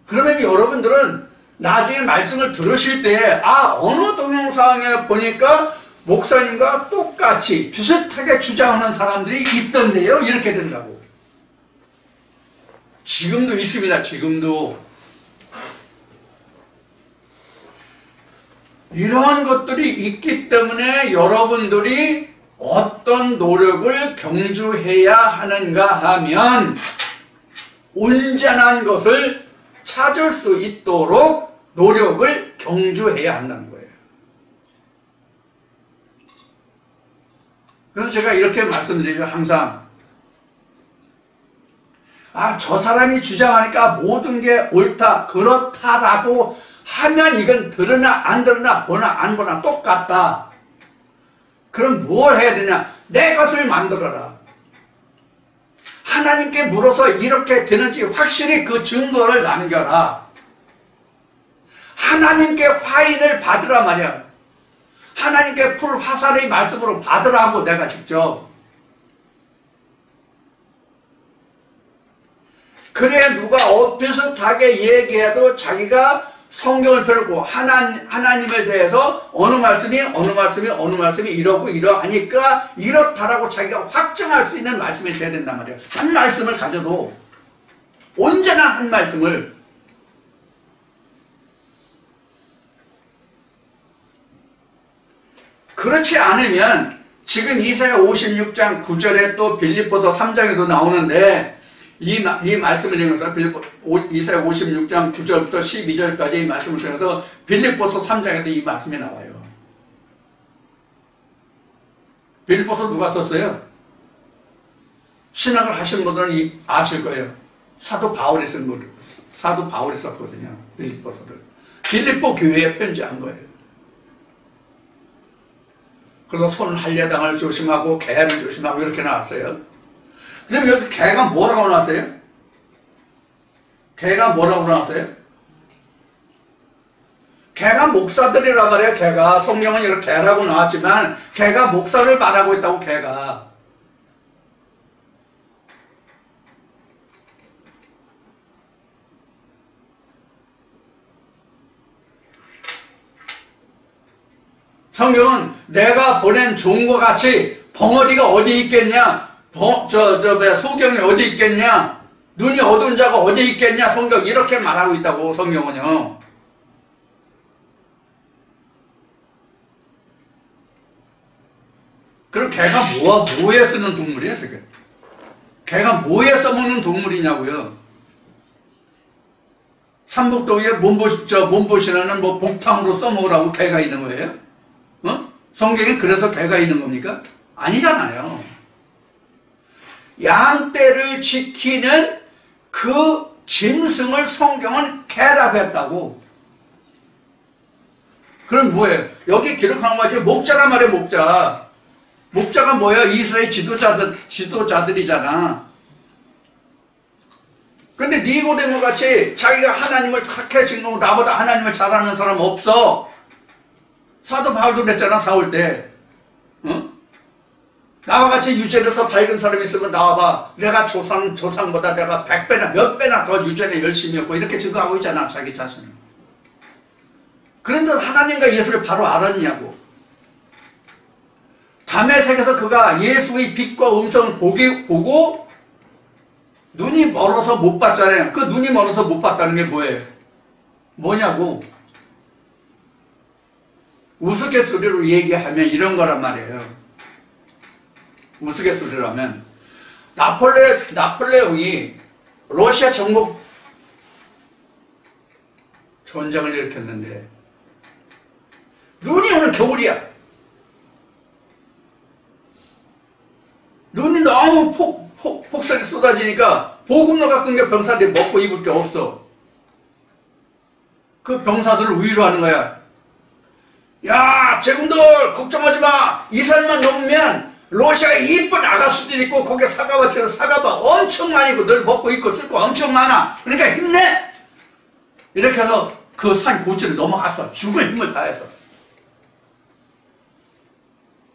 그러면 여러분들은 나중에 말씀을 들으실 때, 어느 동영상에 보니까 목사님과 똑같이 비슷하게 주장하는 사람들이 있던데요, 이렇게 된다고. 지금도 있습니다. 지금도. 이러한 것들이 있기 때문에 여러분들이 어떤 노력을 경주해야 하는가 하면 온전한 것을 찾을 수 있도록 노력을 경주해야 한다는 거예요. 그래서 제가 이렇게 말씀드리죠. 항상 저 사람이 주장하니까 모든 게 옳다 그렇다라고 하면 이건 들으나 안 들으나 보나 안 보나 똑같다. 그럼 뭘 해야 되냐? 내 것을 만들어라. 하나님께 물어서 이렇게 되는지 확실히 그 증거를 남겨라. 하나님께 화인을 받으라 말이야. 하나님께 풀 화살의 말씀으로 받으라고 내가 직접. 그래야 누가 비슷하게 얘기해도 자기가 성경을 펴고 하나님에 대해서 어느 말씀이 이러고 이러하니까 이렇다라고 자기가 확증할 수 있는 말씀이 돼야 된단 말이에요. 한 말씀을 가져도 온전한 한 말씀을. 그렇지 않으면 지금 이사야 56장 9절에 또 빌립보서 3장에도 나오는데 이 말씀을 읽어서 이사야 56장 9절부터 12절까지 이 말씀을 통해서 빌립보서 3장에도 이 말씀이 나와요. 빌립보서 누가 썼어요? 신학을 하신 분들은 아실 거예요. 사도 바울이 썼거든요. 빌립보서를. 빌립보 교회에 편지한 거예요. 그래서 손 할례당을 조심하고 개를 조심하고 이렇게 나왔어요. 그럼 여기 개가 뭐라고 나왔어요? 개가 뭐라고 나왔어요? 개가 목사들이란 말이에요. 개가 성경은 이렇게 개라고 나왔지만 개가 목사를 말하고 있다고. 개가 성경은 내가 보낸 종과 같이 벙어리가 어디 있겠냐? 소경이 어디 있겠냐? 눈이 어두운 자가 어디 있겠냐? 성경 이렇게 말하고 있다고. 성경은요. 그럼 개가 뭐에 쓰는 동물이야? 그게? 개가 뭐에 써먹는 동물이냐고요? 삼복동에 몸보신하는 복탕으로 써먹으라고 개가 있는 거예요? 성경에 그래서 개가 있는 겁니까? 아니잖아요. 양떼를 지키는 그 짐승을 성경은 개라고 했다고. 그럼 뭐예요? 여기 기록한 거지. 목자란 말이에요. 목자. 목자가 뭐야? 이스라엘 지도자들이잖아. 근데 니고데모 같이 자기가 하나님을 그렇게 증거하고 나보다 하나님을 잘 아는 사람 없어. 사도 바울도 그랬잖아. 사울 때. 나와 같이 유전에서 밝은 사람이 있으면 나와봐. 내가 조상보다 내가 100배나 몇 배나 더 유전에 열심히 했고 이렇게 증거하고 있잖아. 자기 자신을. 그런데 하나님과 예수를 바로 알았냐고. 다메섹에서 그가 예수의 빛과 음성을 보고 눈이 멀어서 못 봤잖아요. 그 눈이 멀어서 못 봤다는 게 뭐예요? 뭐냐고. 우스갯소리로 얘기하면 이런 거란 말이에요. 우스갯소리로 하면 나폴레옹이 러시아 정복 전쟁을 일으켰는데 눈이 오늘 겨울이야. 눈이 너무 폭설이 쏟아지니까 보급로 갖고 있는 병사들이 먹고 입을 게 없어. 그 병사들을 위로하는 거야. 야, 제군들 걱정하지 마. 이 산만 넘으면 러시아에 이쁜 아가씨들이 있고 거기에 사과밭에서 사과밭 엄청 많이 있고 늘 먹고 있고 쓸 거 엄청 많아. 그러니까 힘내. 이렇게 해서 그 산 고치를 넘어갔어. 죽을 힘을 다해서.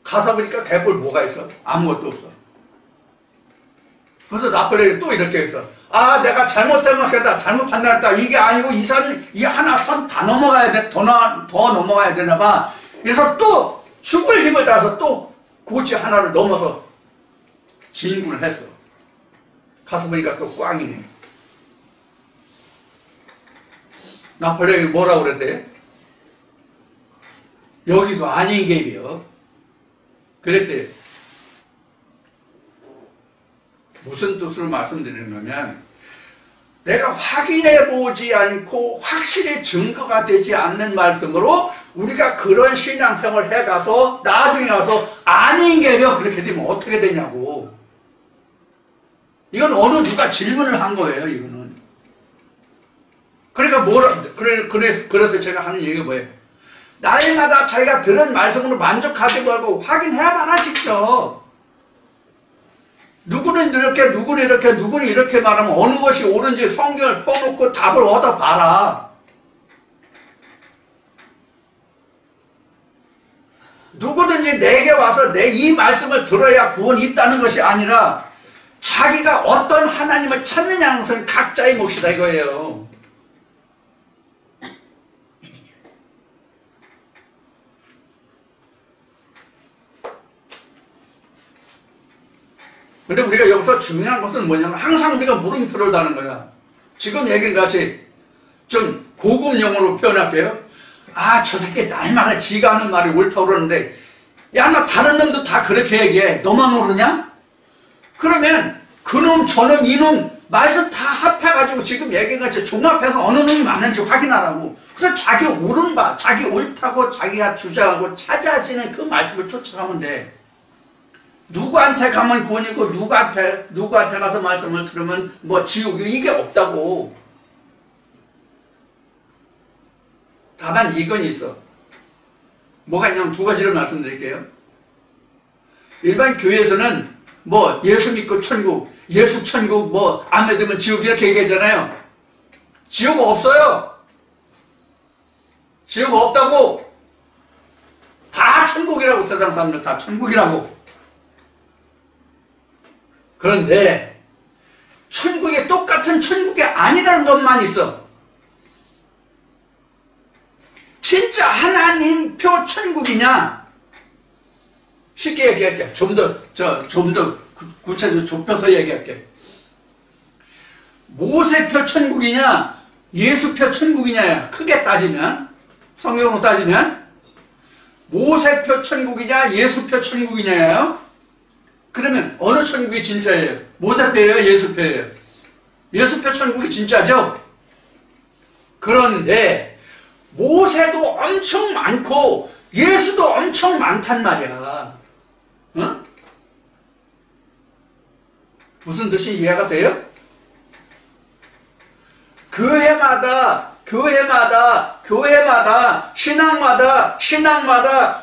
가서 보니까 개뿔 뭐가 있어? 아무것도 없어. 그래서 나폴레옹이 또 이렇게 했어. 내가 잘못 생각했다. 잘못 판단했다. 이게 아니고 이 하나 선 다 넘어가야 돼. 더 넘어가야 되나 봐. 그래서 또 죽을 힘을 다해서 또 고치 하나를 넘어서 진군을 했어. 가서 보니까 또 꽝이네. 나폴레옹이 뭐라고 그랬대? 여기도 아닌 게임이요. 그랬대. 무슨 뜻으로 말씀드리는 거냐면 내가 확인해 보지 않고 확실히 증거가 되지 않는 말씀으로 우리가 그런 신앙생활을 해가서 나중에 와서 아닌 게요 그렇게 되면 어떻게 되냐고. 이건 어느 누가 질문을 한 거예요. 이거는. 그러니까 그래서 제가 하는 얘기가 뭐예요? 날마다 자기가 들은 말씀으로 만족하지 말고 확인해야 봐라 직접. 누구는 이렇게 누구는 이렇게 누구는 이렇게 말하면 어느 것이 옳은지 성경을 펴놓고 답을 얻어봐라. 누구든지 내게 와서 내 이 말씀을 들어야 구원이 있다는 것이 아니라 자기가 어떤 하나님을 찾느냐는 것은 각자의 몫이다 이거예요. 근데 우리가 여기서 중요한 것은 뭐냐면 항상 우리가 물음표를 다는 거야. 지금 얘기한 같이 좀 고급 용어로 표현할게요. 아, 저 새끼 날마다 지가 하는 말이 옳다고 그러는데 야, 나 다른 놈도 다 그렇게 얘기해. 너만 모르냐? 그러면 그놈 저놈 이놈 말씀 다 합해가지고 지금 얘기한 같이 종합해서 어느 놈이 맞는지 확인하라고. 그래서 자기 옳은 바, 자기 옳다고 자기가 주장하고 찾아지는 그 말씀을 쫓아가면 돼. 누구한테 가면 구원이고 누구한테 가서 말씀을 들으면 뭐 지옥이 이게 없다고. 다만 이건 있어. 뭐가 있냐면 두 가지를 말씀드릴게요. 일반 교회에서는 뭐 예수 믿고 천국, 예수 천국 뭐 안 믿으면 지옥 이렇게 얘기하잖아요. 지옥 없어요. 지옥 없다고. 다 천국이라고. 세상 사람들 다 천국이라고. 그런데 천국이 똑같은 천국이 아니라는 것만 있어. 진짜 하나님표 천국이냐? 쉽게 얘기할게. 좀 더 구체적으로 좁혀서 얘기할게. 모세표 천국이냐? 예수표 천국이냐? 크게 따지면, 성경으로 따지면 모세표 천국이냐? 예수표 천국이냐요? 그러면 어느 천국이 진짜예요? 모세표예요? 예수표예요? 예수표 천국이 진짜죠? 그런데 모세도 엄청 많고 예수도 엄청 많단 말이야. 어? 무슨 뜻이 이해가 돼요? 교회마다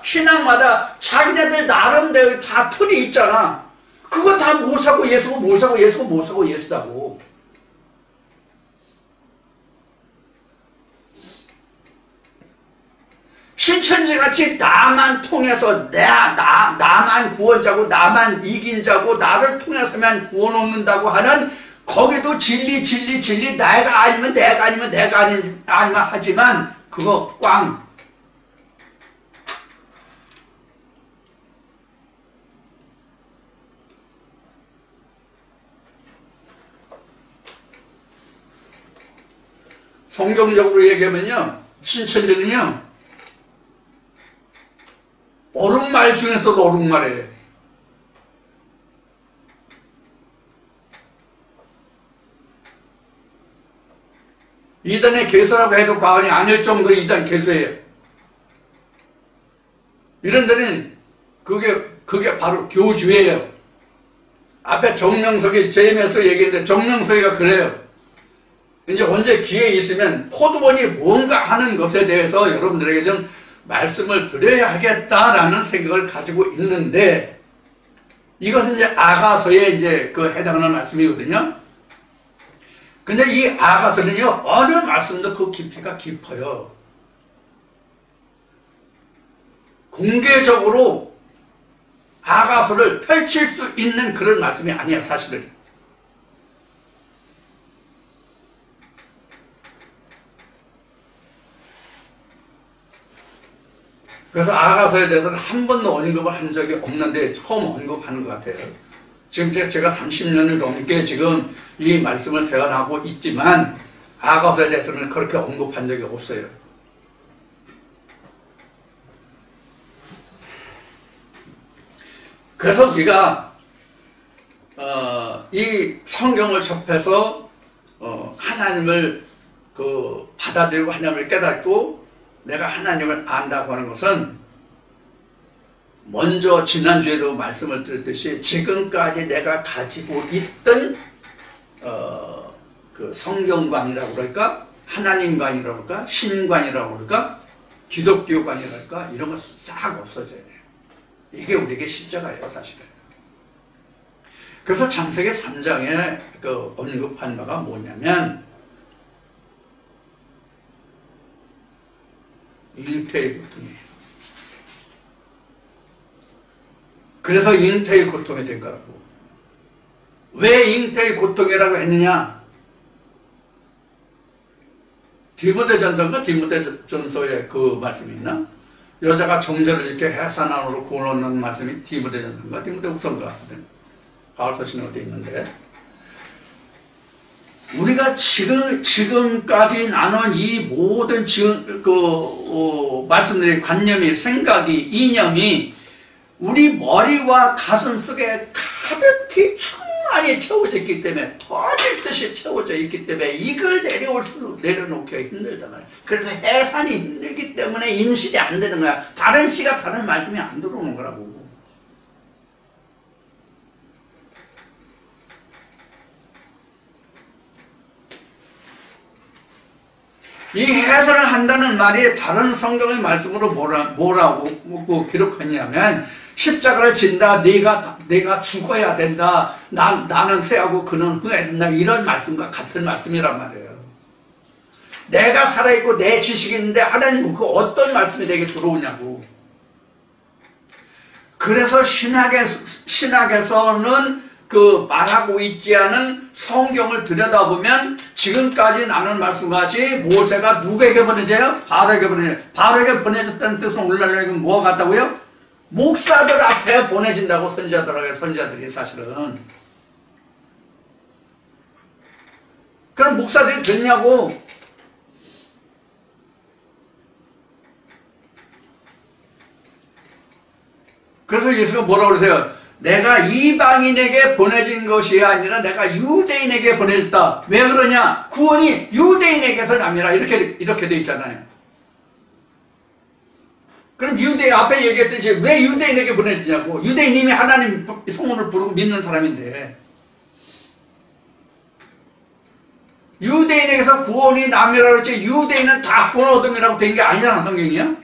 신앙마다 자기네들 나름대로 다 틀이 있잖아. 그거 다 모사고 예수고 예수다고. 신천지같이 나만 통해서 나만 구원자고 나만 이긴 자고 나를 통해서만 구원 얻는다고 하는 거기도 진리 내가 아니면 하지만 그거 꽝. 성경적으로 얘기하면요, 신천지는요 옳은말 중에서도 옳은말이에요. 이단의 개수라고 해도 과언이 아닐 정도로 이단 개수예요. 이런 데는 그게 바로 교주예요. 앞에 정명석이 제임에서 얘기했는데 정명석이가 그래요. 이제 언제 기회 있으면 포도원이 뭔가 하는 것에 대해서 여러분들에게 좀 말씀을 드려야 하겠다라는 생각을 가지고 있는데, 이것은 이제 아가서에 이제 해당하는 말씀이거든요. 근데 이 아가서는요, 어느 말씀도 그 깊이가 깊어요. 공개적으로 아가서를 펼칠 수 있는 그런 말씀이 아니야, 사실은. 그래서 아가서에 대해서는 한 번도 언급을 한 적이 없는데 처음 언급하는 것 같아요. 지금 제가 30년을 넘게 지금 이 말씀을 대언하고 있지만 아가서에 대해서는 그렇게 언급한 적이 없어요. 그래서 우리가 이 성경을 접해서 하나님을 받아들이고 하나님을 깨닫고 내가 하나님을 안다고 하는 것은 먼저 지난주에도 말씀을 드렸듯이 지금까지 내가 가지고 있던 그 성경관이라고 그럴까? 하나님관이라고 그럴까? 신관이라고 그럴까? 기독교관이라고 그럴까? 이런 거 싹 없어져야 돼요. 이게 우리에게 십자가예요, 사실은. 그래서 창세기 3장에 그 언급한 바가 뭐냐면 잉태의 고통이에요. 그래서 잉태의 고통이 된 거라고. 왜 잉태의 고통이라고 했느냐? 디모데전서인가 디모데전서에 그 말씀이 있나? 여자가 정죄를 이렇게 해산 안으로 구원하는 말씀이 디모데전서인가 디모데후서인가? 바울서신에 어디 있는데 우리가 지금까지 나눈 이 모든 말씀들의 관념이 생각이 이념이 우리 머리와 가슴 속에 가득히 충만히 채워져 있기 때문에 터질 듯이 채워져 있기 때문에 이걸 내려놓기가 힘들단 말이야. 그래서 해산이 힘들기 때문에 임신이 안 되는 거야. 다른 시가 다른 말씀이 안 들어오는 거라고. 이 해설을 한다는 말이 다른 성경의 말씀으로 뭐라고 기록했냐면 십자가를 진다. 내가 죽어야 된다. 나는 쇠하고 그는 흥해야 된다. 이런 말씀과 같은 말씀이란 말이에요. 내가 살아있고 내 지식이 있는데 하나님은 그 어떤 말씀이 내게 들어오냐고. 그래서 신학에서는 그 말하고 있지 않은 성경을 들여다보면 지금까지 나눈 말씀같이 모세가 누구에게 보내져요? 바로에게 보내져요. 바로에게 보내졌다는 뜻은 오늘날에는 뭐가 같다고요? 목사들 앞에 보내진다고 선지자들이 사실은. 그럼 목사들이 됐냐고. 그래서 예수가 뭐라고 그러세요? 내가 이방인에게 보내진 것이 아니라 내가 유대인에게 보내졌다. 왜 그러냐? 구원이 유대인에게서 남이라 이렇게 돼 있잖아요. 그럼 유대인 앞에 얘기했듯이 왜 유대인에게 보내지냐고. 유대인 이미 하나님 성문을 부르고 믿는 사람인데 유대인에게서 구원이 남이라고 그랬지 유대인은 다 구원 얻음이라고 된 게 아니잖아 성경이야.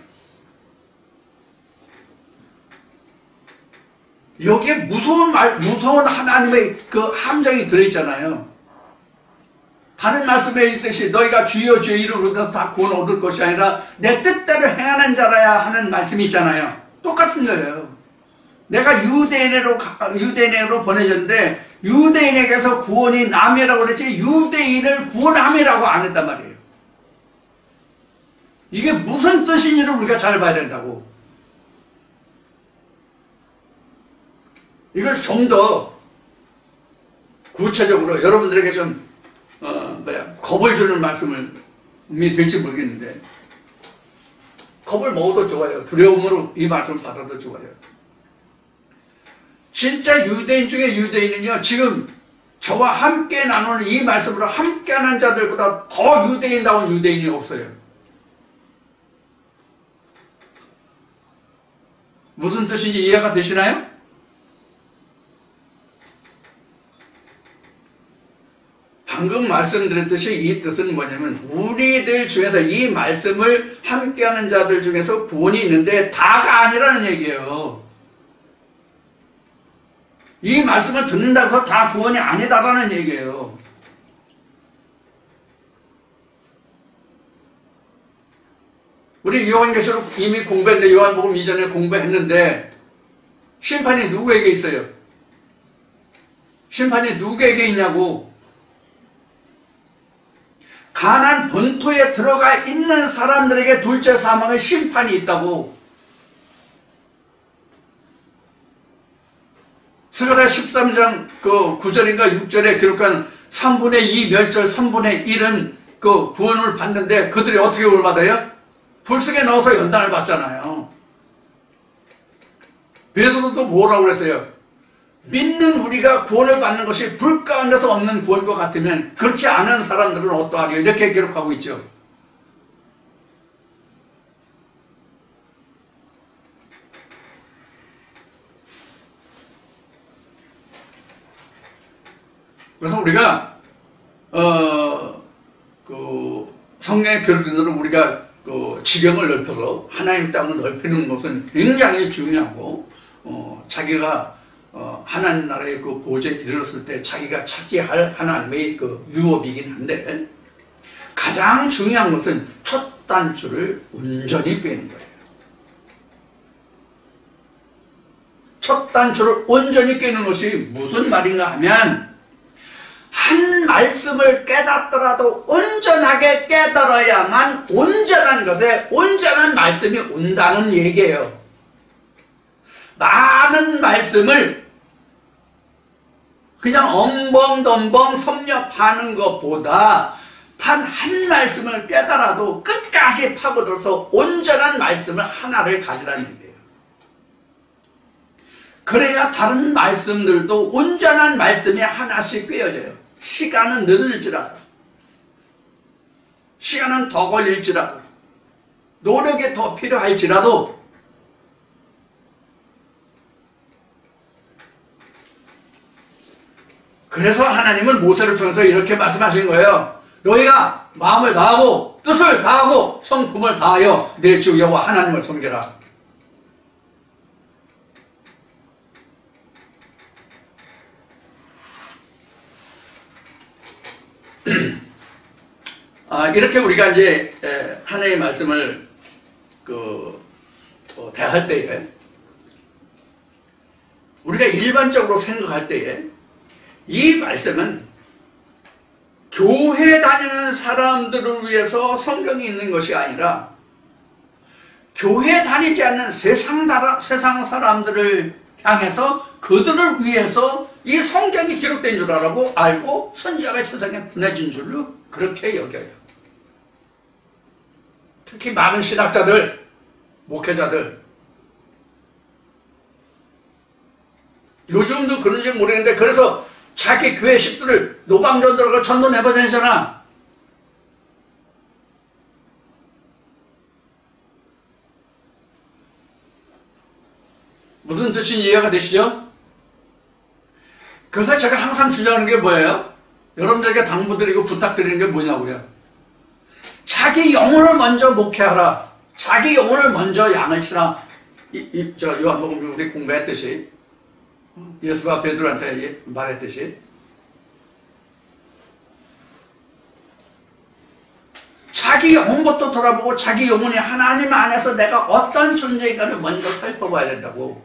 여기에 무서운 하나님의 그 함정이 들어있잖아요. 다른 말씀에 있듯이 너희가 주여 주여 이름으로 다 구원 얻을 것이 아니라 내 뜻대로 행하는 자라야 하는 말씀이 있잖아요. 똑같은 거예요. 내가 유대인으로 보내졌는데 유대인에게서 구원이 남이라고 그랬지 유대인을 구원함이라고 안 했단 말이에요. 이게 무슨 뜻인지를 우리가 잘 봐야 된다고. 이걸 좀 더 구체적으로 여러분들에게 좀 겁을 주는 말씀이 될지 모르겠는데 겁을 먹어도 좋아요. 두려움으로 이 말씀을 받아도 좋아요. 진짜 유대인 중에 유대인은요 지금 저와 함께 나누는 이 말씀으로 함께하는 자들보다 더 유대인다운 유대인이 없어요. 무슨 뜻인지 이해가 되시나요? 방금 말씀드렸듯이 이 뜻은 뭐냐면 우리들 중에서 이 말씀을 함께하는 자들 중에서 구원이 있는데 다가 아니라는 얘기예요. 이 말씀을 듣는다고 해서 다 구원이 아니다라는 얘기예요. 우리 요한계시록 이미 공부했는데 요한복음 이전에 공부했는데 심판이 누구에게 있어요? 심판이 누구에게 있냐고. 가나안 본토에 들어가 있는 사람들에게 둘째 사망의 심판이 있다고. 스가랴 13장 그 9절인가 6절에 기록한 3분의 2 멸절 3분의 1은 그 구원을 받는데 그들이 어떻게 구원을 받아요? 불속에 넣어서 연단을 받잖아요. 베드로도 뭐라고 그랬어요? 믿는 우리가 구원을 받는 것이 불 가운데서 얻는 구원과 같으면 그렇지 않은 사람들은 어떠하리요? 이렇게 기록하고 있죠. 그래서 우리가 성경의 교리대로 우리가 지경을 넓혀서 하나님 땅을 넓히는 것은 굉장히 중요하고 자기가 하나님 나라의 그 보좌에 이르렀을 때 자기가 차지할 하나님의 그 유업이긴 한데 가장 중요한 것은 첫 단추를 온전히 꿰는 거예요. 첫 단추를 온전히 꿰는 것이 무슨 말인가 하면 한 말씀을 깨닫더라도 온전하게 깨달아야만 온전한 것에 온전한 말씀이 온다는 얘기예요. 많은 말씀을 그냥 엉벙덤벙 섭렵하는 것보다 단 한 말씀을 깨달아도 끝까지 파고들어서 온전한 말씀을 하나를 가지라는 얘기예요. 그래야 다른 말씀들도 온전한 말씀이 하나씩 꿰어져요. 시간은 늘을지라도, 시간은 더 걸릴지라도, 노력이 더 필요할지라도 그래서 하나님은 모세를 통해서 이렇게 말씀하신 거예요. 너희가 마음을 다하고 뜻을 다하고 성품을 다하여 내 주 여호와 하나님을 섬겨라. 이렇게 우리가 이제 하나님의 말씀을 대할 때에 우리가 일반적으로 생각할 때에 이 말씀은 교회 다니는 사람들을 위해서 성경이 있는 것이 아니라 교회 다니지 않는 세상 사람들을 향해서 그들을 위해서 이 성경이 기록된 줄 알고 선지자가 세상에 보내진 줄로 그렇게 여겨요. 특히 많은 신학자들, 목회자들 요즘도 그런지 모르겠는데 그래서 자기 교회 식구를 노방전 들어가 전도 내보내잖아. 무슨 뜻인지 이해가 되시죠? 그래서 제가 항상 주장하는 게 뭐예요? 여러분들에게 당부드리고 부탁드리는 게 뭐냐고요? 자기 영혼을 먼저 목회하라. 자기 영혼을 먼저 양을 치라. 요한복음 우리 공부했듯이 예수가 베드로한테 말했듯이 자기 영혼부터 돌아보고 자기 영혼이 하나님 안에서 내가 어떤 존재인가를 먼저 살펴봐야 된다고.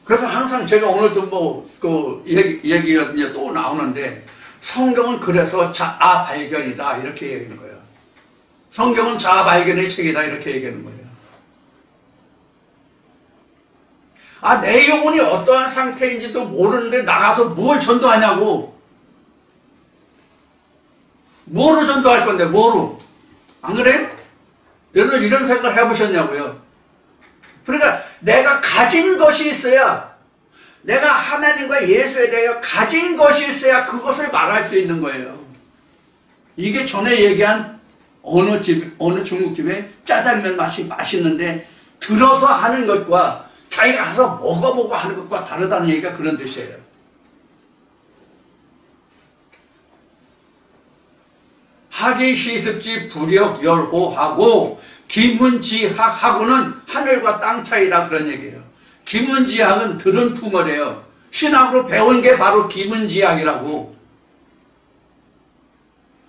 그래서 항상 제가 오늘도 얘기가 이제 또 나오는데 성경은 그래서 자아 발견이다 이렇게 얘기하는 거예요. 성경은 자아 발견의 책이다 이렇게 얘기하는 거예요. 내 영혼이 어떠한 상태인지도 모르는데 나가서 뭘 전도하냐고. 뭐로 전도할 건데 뭐로? 안 그래요? 여러분 이런 생각을 해보셨냐고요? 그러니까 내가 가진 것이 있어야, 내가 하나님과 예수에 대하여 가진 것이 있어야 그것을 말할 수 있는 거예요. 이게 전에 얘기한 어느 중국집에 짜장면 맛이 맛있는데 들어서 하는 것과 자기가 가서 먹어보고 하는 것과 다르다는 얘기가 그런 뜻이에요. 학이 시습지 불역 열호하고 기문지학하고는 하늘과 땅 차이다 그런 얘기예요. 기문지학은 들은 품어래요. 신학으로 배운 게 바로 기문지학이라고.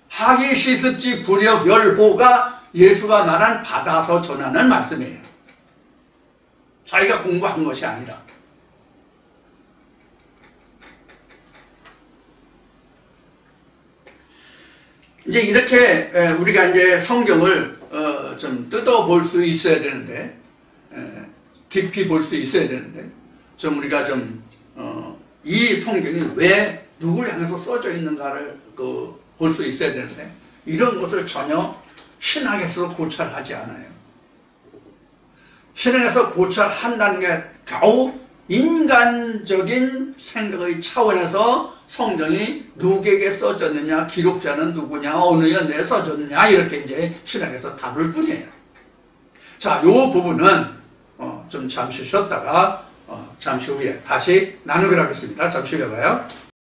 학이 시습지 불역 열호가 예수가 말한 받아서 전하는 말씀이에요. 자기가 공부한 것이 아니라. 이제 이렇게 우리가 이제 성경을 좀 뜯어볼 수 있어야 되는데, 깊이 볼 수 있어야 되는데, 좀 우리가 좀 이 성경이 왜 누굴 향해서 써져 있는가를 볼 수 있어야 되는데, 이런 것을 전혀 신학에서 고찰하지 않아요. 신학에서 고찰한다는 게 겨우 인간적인 생각의 차원에서 성경이 누구에게 써졌느냐, 기록자는 누구냐, 어느 연대에 써졌느냐, 이렇게 이제 신학에서 다룰 뿐이에요. 자, 요 부분은 좀 잠시 쉬었다가 잠시 후에 다시 나누기로 하겠습니다. 잠시 후에 봐요.